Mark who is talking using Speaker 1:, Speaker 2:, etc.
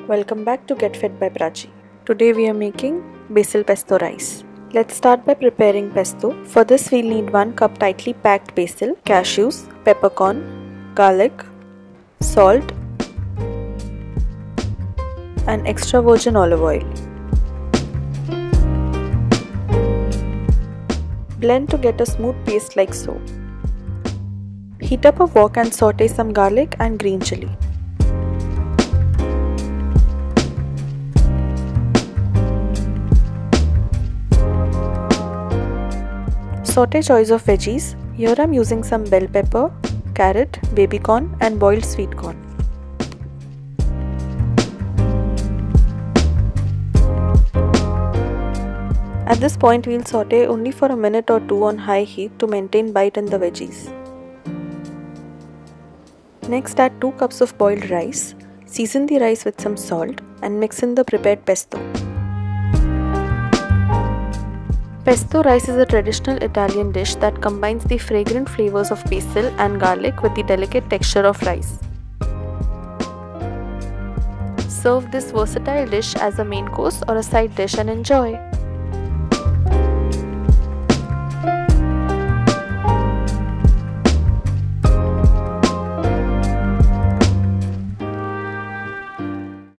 Speaker 1: Welcome back to Get Fed by Prachi. Today we are making basil pesto rice. Let's start by preparing pesto. For this we'll need 1 cup tightly packed basil, cashews, peppercorn, garlic, salt and extra virgin olive oil. Blend to get a smooth paste like so. Heat up a wok and saute some garlic and green chilli. Saute choice of veggies. Here I am using some bell pepper, carrot, baby corn and boiled sweet corn. At this point we will saute only for a minute or two on high heat to maintain bite in the veggies. Next add 2 cups of boiled rice. Season the rice with some salt and mix in the prepared pesto. Pesto rice is a traditional Italian dish that combines the fragrant flavors of basil and garlic with the delicate texture of rice. Serve this versatile dish as a main course or a side dish and enjoy.